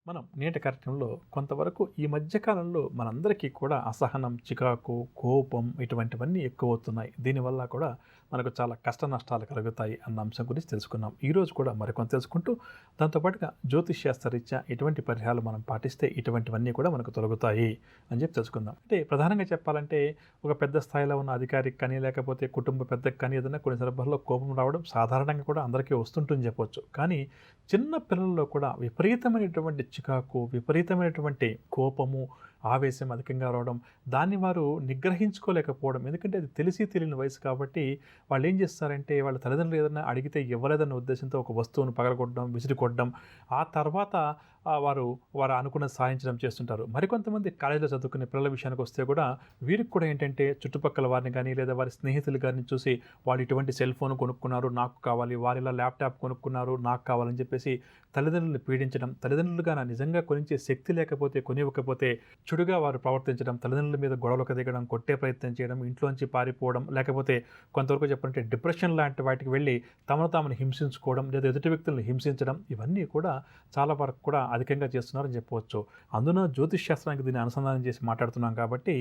మనం నేటి కార్యక్రమంలో కొంతవరకు ఈ మధ్య కాలంలో మనందరికీ కూడా అసహనం, చికాకు, కోపం ఇటువంటివన్నీ ఎక్కువవుతున్నాయి. దీనివల్ల కూడా మనకు చాలా కష్ట నష్టాలు కలుగుతాయి అన్న అంశం గురించి తెలుసుకున్నాం. ఈరోజు కూడా మరికొంత తెలుసుకుంటూ దాంతో పాటుగా జ్యోతిష్ శాస్త్రరీత్యా ఎటువంటి పరిహారాలు మనం పాటిస్తే ఇటువంటివన్నీ కూడా మనకు తొలగుతాయి అని చెప్పి తెలుసుకుందాం. అంటే ప్రధానంగా చెప్పాలంటే ఒక పెద్ద స్థాయిలో ఉన్న అధికారికి కానీ లేకపోతే కుటుంబ పెద్దకి కానీ ఏదైనా కొన్ని సందర్భాల్లో కోపం రావడం సాధారణంగా కూడా అందరికీ వస్తుంటుంది చెప్పవచ్చు. కానీ చిన్న పిల్లల్లో కూడా విపరీతమైనటువంటి చికాకు, విపరీతమైనటువంటి కోపము, ఆవేశం అధికంగా రావడం, దాన్ని వారు నిగ్రహించుకోలేకపోవడం. ఎందుకంటే అది తెలిసి తెలియని వయసు కాబట్టి వాళ్ళు ఏం చేస్తారంటే వాళ్ళ తల్లిదండ్రులు ఏదైనా అడిగితే ఇవ్వలేదన్న ఉద్దేశంతో ఒక వస్తువును పగలగొట్టడం, విసిరికొట్టడం, ఆ తర్వాత వారు అనుకున్నది సాధించడం చేస్తుంటారు. మరికొంతమంది కాలేజీలో చదువుకునే పిల్లల విషయానికి వస్తే కూడా వీరికి కూడా ఏంటంటే చుట్టుపక్కల వారిని కానీ లేదా వారి స్నేహితులు గారిని చూసి వాళ్ళు ఇటువంటి సెల్ ఫోన్ కొనుక్కున్నారు నాకు కావాలి, వారు ఇలా ల్యాప్టాప్ కొనుక్కున్నారు నాకు కావాలని చెప్పేసి తల్లిదండ్రులను పీడించడం, తల్లిదండ్రులుగా నిజంగా కొనిచ్చే శక్తి లేకపోతే కొనివ్వకపోతే చెడుగా వారు ప్రవర్తించడం, తల్లిదండ్రుల మీద గొడవలకు దిగడం, కొట్టే ప్రయత్నం చేయడం, ఇంట్లోంచి పారిపోవడం, లేకపోతే కొంతవరకు చెప్పాలంటే డిప్రెషన్ లాంటి వాటికి వెళ్ళి తమను తామును హింసించుకోవడం లేదా ఎదుటి వ్యక్తులను హింసించడం, ఇవన్నీ కూడా చాలా వరకు కూడా అధికంగా చేస్తున్నారని చెప్పవచ్చు. అందున జ్యోతిష్ శాస్త్రానికి దీన్ని అనుసంధానం చేసి మాట్లాడుతున్నాం కాబట్టి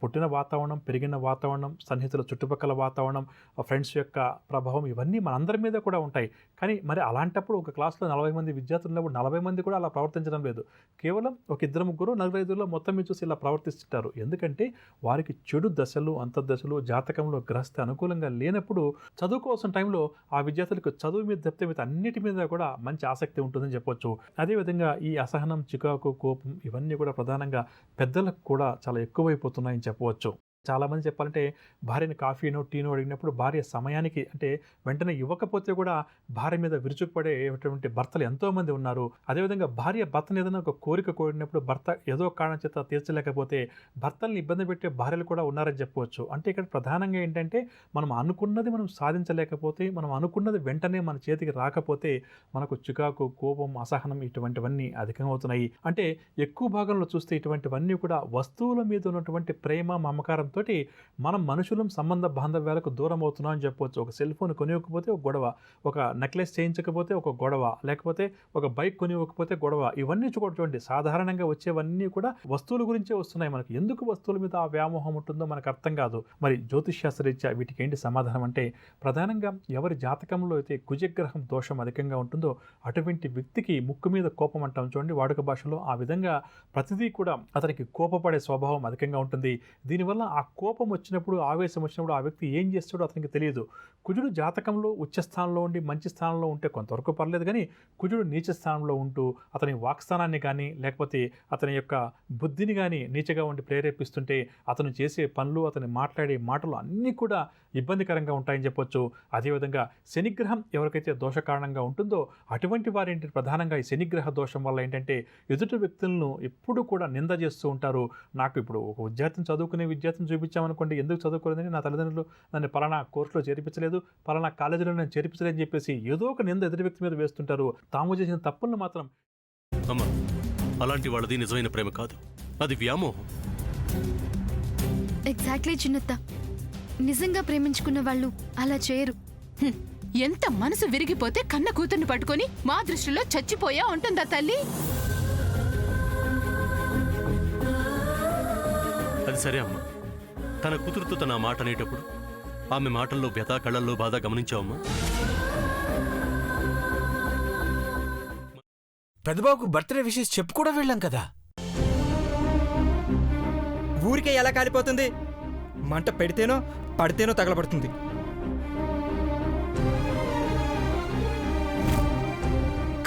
పుట్టిన వాతావరణం, పెరిగిన వాతావరణం, సన్నిహితుల చుట్టుపక్కల వాతావరణం, ఫ్రెండ్స్ యొక్క ప్రభావం ఇవన్నీ మనందరి మీద కూడా ఉంటాయి. కానీ మరి అలాంటప్పుడు ఒక క్లాస్లో 40 మంది విద్యార్థులు ఉన్నప్పుడు 40 మంది కూడా అలా ప్రవర్తించడం లేదు. కేవలం ఒక ఇద్దరు ముగ్గురు 45లో మొత్తం మీద చూసి ఇలా ప్రవర్తిస్తుంటారు. ఎందుకంటే వారికి చెడు దశలు, అంతర్దశలు జాతకంలో గ్రహస్థ అనుకూలంగా లేనప్పుడు చదువుకోవాల్సిన టైంలో ఆ విద్యార్థులకు చదువు మీద తప్పితే మీద అన్నిటి మీద కూడా మంచి ఆసక్తి ఉంటుందని చెప్పొచ్చు. అదేవిధంగా ఈ అసహనం, చికాకు, కోపం ఇవన్నీ కూడా ప్రధానంగా పెద్దలకు కూడా చాలా ఎక్కువైపోతున్నాయని చెప్పవచ్చు. చాలామంది చెప్పాలంటే భార్యని కాఫీనో, టీనో అడిగినప్పుడు భార్య సమయానికి అంటే వెంటనే ఇవ్వకపోతే కూడా భార్య మీద విరుచుకుపడేటువంటి భర్తలు ఎంతోమంది ఉన్నారు. అదేవిధంగా భార్య భర్తను ఏదైనా ఒక కోరిక కోరినప్పుడు భర్త ఏదో కారణం చేత తీర్చలేకపోతే భర్తల్ని ఇబ్బంది పెట్టే భార్యలు కూడా ఉన్నారని చెప్పవచ్చు. అంటే ఇక్కడ ప్రధానంగా ఏంటంటే మనం అనుకున్నది మనం సాధించలేకపోతే, మనం అనుకున్నది వెంటనే మన చేతికి రాకపోతే మనకు చికాకు, కోపం, అసహనం ఇటువంటివన్నీ అధికమవుతున్నాయి. అంటే ఎక్కువ భాగంలో చూస్తే ఇటువంటివన్నీ కూడా వస్తువుల మీద ఉన్నటువంటి ప్రేమ, మమకారం తోటి మనం మనుషులం సంబంధ బాంధవ్యాలకు దూరం అవుతున్నాం అని చెప్పవచ్చు. ఒక సెల్ ఫోన్ కొనివ్వకపోతే ఒక గొడవ, ఒక నెక్లెస్ చేయించకపోతే ఒక గొడవ, లేకపోతే ఒక బైక్ కొనివ్వకపోతే గొడవ, ఇవన్నీ చూడండి సాధారణంగా వచ్చేవన్నీ కూడా వస్తువుల గురించే వస్తున్నాయి. మనకు ఎందుకు వస్తువుల మీద ఆ వ్యామోహం ఉంటుందో మనకు అర్థం కాదు. మరి జ్యోతిష్ శాస్త్రరీత్యా వీటికి ఏంటి సమాధానం అంటే ప్రధానంగా ఎవరి జాతకంలో అయితే కుజగ్రహం దోషం అధికంగా ఉంటుందో అటువంటి వ్యక్తికి ముక్కు మీద కోపం అంటాం చూడండి వాడుక భాషలో, ఆ విధంగా ప్రతిదీ కూడా అతనికి కోపపడే స్వభావం అధికంగా ఉంటుంది. దీనివల్ల ఆ కోపం వచ్చినప్పుడు, ఆవేశం వచ్చినప్పుడు ఆ వ్యక్తి ఏం చేస్తాడో అతనికి తెలియదు. కుజుడు జాతకంలో ఉచ్చ స్థానంలో ఉండి మంచి స్థానంలో ఉంటే కొంతవరకు పర్లేదు, కానీ కుజుడు నీచ స్థానంలో ఉంటూ అతని వాక్స్థానాన్ని కానీ లేకపోతే అతని యొక్క బుద్ధిని కానీ నీచగా ఉండి ప్రేరేపిస్తుంటే అతను చేసే పనులు, అతను మాట్లాడే మాటలు అన్నీ కూడా ఇబ్బందికరంగా ఉంటాయని చెప్పొచ్చు. అదేవిధంగా శనిగ్రహం ఎవరికైతే దోష కారణంగా ఉంటుందో అటువంటి వారేంటి ప్రధానంగా ఈ శనిగ్రహ దోషం వల్ల ఏంటంటే ఎదుటి వ్యక్తులను ఎప్పుడు కూడా నింద చేస్తూ ఉంటారు. నాకు ఇప్పుడు ఒక విద్యార్థిని చదువుకునే విద్యార్థిని చూపించామనుకోండి, ఎందుకు చదువుకోలేదని నా తల్లిదండ్రులు నన్ను పలానా కోర్సులో చేర్పించలేదు, పలానా కాలేజీలో నేను చేర్పించలేదని చెప్పేసి ఏదో ఒక నింద ఎదుటి వ్యక్తి మీద వేస్తుంటారు. తాము చేసిన తప్పులను మాత్రం అమ్మా, అలాంటి వాళ్ళది నిజమైన ప్రేమ కాదు, అది వ్యామోహం. ఎగ్జాక్ట్లీ చిన్నత్త, నిజంగా ప్రేమించుకున్న వాళ్ళు అలా చేయరు. ఎంత మనసు విరిగిపోతే కన్న కూతుర్ని పట్టుకొని మా దృష్టిలో చచ్చిపోయా ఉంటుందా తల్లి? అది సరే అమ్మా, తన కూతురుతో తన మాట అనేటప్పుడు ఆమె మాటల్లో వ్యథ, కళ్ళల్లో బాధ గమనించావమ్మా? పెద్దబాబుకు బర్త్డే విషెస్ చెప్పు కూడా వెళ్ళాం కదా. ఊరికే ఎలా కాలిపోతుంది? మంట పెడితేనో పడితేనో తగలబడుతుంది.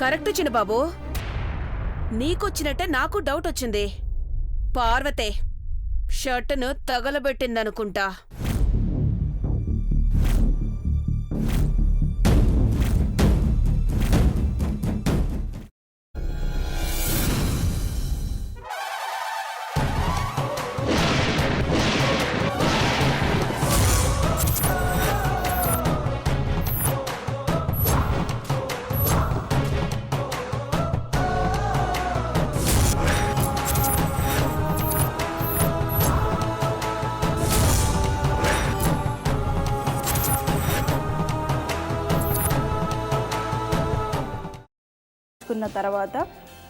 కరెక్ట్ చిన్నబాబు, నీకొచ్చినట్టే నాకు డౌట్ వచ్చింది. పార్వతే షర్టును తగలబెట్టిందనుకుంటా. కున్న తర్వాత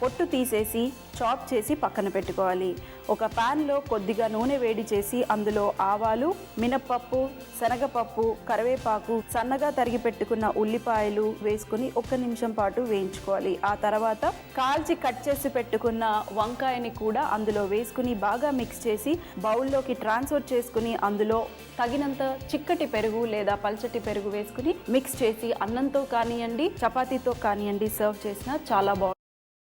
పొట్టు తీసేసి చాప్ చేసి పక్కన పెట్టుకోవాలి. ఒక ప్యాన్లో కొద్దిగా నూనె వేడి చేసి అందులో ఆవాలు, మినప్పప్పు, శనగపప్పు, కరివేపాకు, సన్నగా తరిగి పెట్టుకున్న ఉల్లిపాయలు వేసుకుని 1 నిమిషం పాటు వేయించుకోవాలి. ఆ తర్వాత కాల్చి కట్ చేసి పెట్టుకున్న వంకాయని కూడా అందులో వేసుకుని బాగా మిక్స్ చేసి బౌల్లోకి ట్రాన్స్ఫర్ చేసుకుని అందులో తగినంత చిక్కటి పెరుగు లేదా పల్చటి పెరుగు వేసుకుని మిక్స్ చేసి అన్నంతో కానివ్వండి, చపాతీతో కానివ్వండి సర్వ్ చేసినా చాలా బాగుంటుంది.